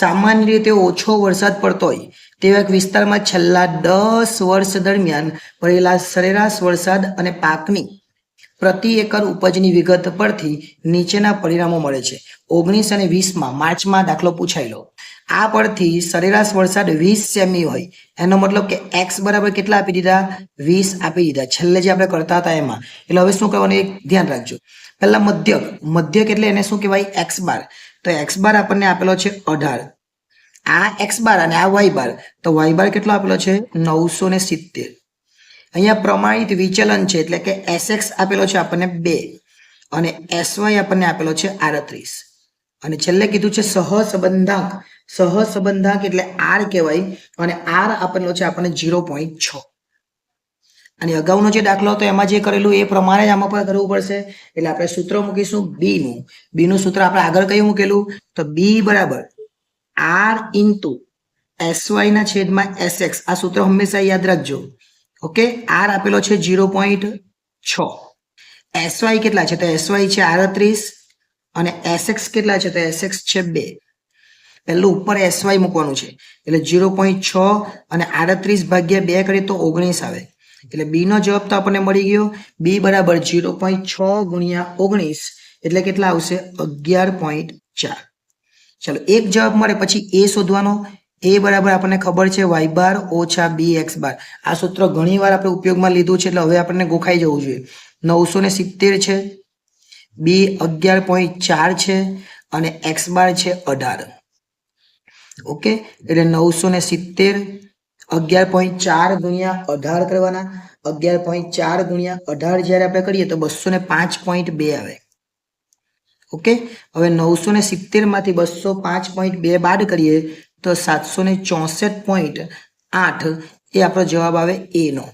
સામાન્ય રીતે ઓછો વરસાદ પડતો હોય તેવા એક વિસ્તારમાં છેલ્લા 10 વર્ષ દરમિયાન પડેલા સરેરાશ વરસાદ અને પાકની પ્રતિ એકર ઉપજની વિગત પરથી નીચેના પરિણામો મળે છે. 19 અને 20માં માર્ચમાં દાખલો પૂછાયેલો. આ પરથી સરેરાશ વરસાદ 20 સેમી હોય એનો મતલબ કે એક્સ બરાબર કેટલા આપી દીધા? 20 આપી દીધા. છેલ્લે જે આપણે કરતા હતા એમાં. એટલે હવે શું કરવાનું એક ધ્યાન રાખજો. પહેલા મધ્યક એટલે એને શું કહેવાય? X bar. તો એક્સ બાર આપણને આપેલો છે 18. આ એક્સ બાર અને આ વાય બાર. તો વાય બાર કેટલો આપેલો છે? 970. અહીંયા પ્રમાણિત વિચલન છે એટલે કે એસએક્સ આપેલો છે આપણને 2 અને એસવાય આપણને આપેલો છે 38. અને છેલ્લે કીધું છે સહસંબંધાંક એટલે આર કહેવાય અને આર આપેલો છે આપણને 0.6. અને અગાઉનો જે દાખલો હતો એમાં જે કરેલું એ પ્રમાણે જ આમાં પણ કરવું પડશે. એટલે આપણે સૂત્ર મૂકીશું બીનું સૂત્ર આપણે આગળ કયું મૂકેલું? તો બી બરાબર આર ઇન્ટુ એસવાય ના છેદમાં એસએક્સ. આ સૂત્ર હંમેશા યાદ રાખજો. ઓકે, આર આપેલો છે 0.6. એસવાય કેટલા છે? તો એસવાય છે 38 અને એસએક્સ કેટલા છે? તો એસએક્સ છે 2. પહેલું ઉપર એસવાય મૂકવાનું છે એટલે 0.6 અને 38 ભાગ્યા 2 કરીએ તો 19 આવે. એટલે બી નો જવાબ તો આપણને મળી ગયો. બી બરાબર 0.6 ગુણ્યા 19 એટલે કેટલા આવશે? 11.4. ચાલો, એક જવાબ મળે પછી એ શોધવાનો. એ બરાબર આપણને ખબર છે વાય બાર ઓછા બી એક્સ બાર. આ સૂત્ર ઘણી વાર આપણે ઉપયોગમાં લીધું છે એટલે હવે આપણને ગોખાઈ જવું જોઈએ. 970 છે, બી 11.4 છે અને એક્સ બાર છે 18. ઓકે, એટલે 970 11.4 ગુણ્યા 18 કરવાના. 11.4 ગુણ્યા 18 જ્યારે આપણે કરીએ તો 205.2 આવે. ઓકે, હવે 970 માંથી 205.2 બાદ કરીએ તો 764.8 એ આપણો જવાબ આવે એ નો.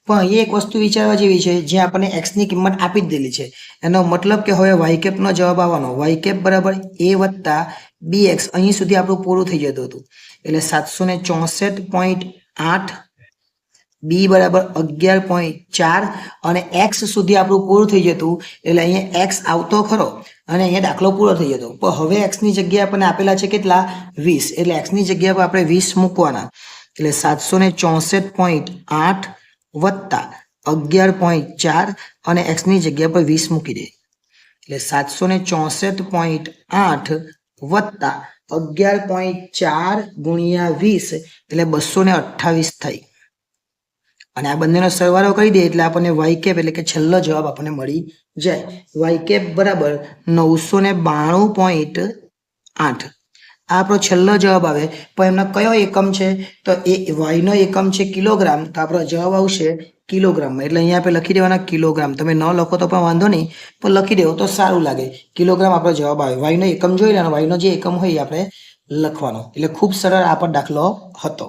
પણ અહીંયા એક વસ્તુ વિચારવા જેવી છે, જે આપણને એક્સ ની કિંમત આપી જ દેલી છે. એનો મતલબ કે હવે વાય કેપ નો જવાબ આવવાનો. વાય કેપ બરાબર એ વત્તા બી એક્સ. અહીં સુધી આપણું પૂરું થઈ જતું હતું. એટલે 764.8 બી બરાબર 11.4 અને એક્સ સુધી આપણું પૂરું થઈ જતું. એટલે અહીંયા એક્સ આવતો ખરો અને અહીંયા દાખલો પૂરો થઈ જતો. પણ હવે એક્સ ની જગ્યાએ આપણને આપેલા છે કેટલા? 20. એટલે એક્સ ની જગ્યા પર આપણે 20 મૂકવાના. એટલે 764.8 વત્તા 11.4 અને એક્સ ની જગ્યા પર 20 મૂકી દે. એટલે 764.8 વત્તા 11.4 ગુણ્યા 20 એટલે 228 થઈ. અને આ બંનેનો સરવાળો કરી દે એટલે આપણને વાય કેપ એટલે કે છેલ્લો જવાબ આપણને મળી જાય. વાય કેપ બરાબર 992.8. આ આપણો છેલ્લો જવાબ આવે. પણ એમનો કયો એકમ છે? તો એ વાય નો એકમ છે કિલોગ્રામ. તો આપણો જવાબ આવશે કિલોગ્રામમાં. એટલે અહીંયા આપણે લખી દેવાના કિલોગ્રામ. તમે ન લખો તો પણ વાંધો નહીં, પણ લખી દેવો તો સારું લાગે. કિલોગ્રામ આપણો જવાબ આવે. વાય નો એકમ જોઈ લેવાનો. વાય નો જે એકમ હોય આપણે લખવાનો. એટલે ખૂબ સરળ આ પણ દાખલો હતો.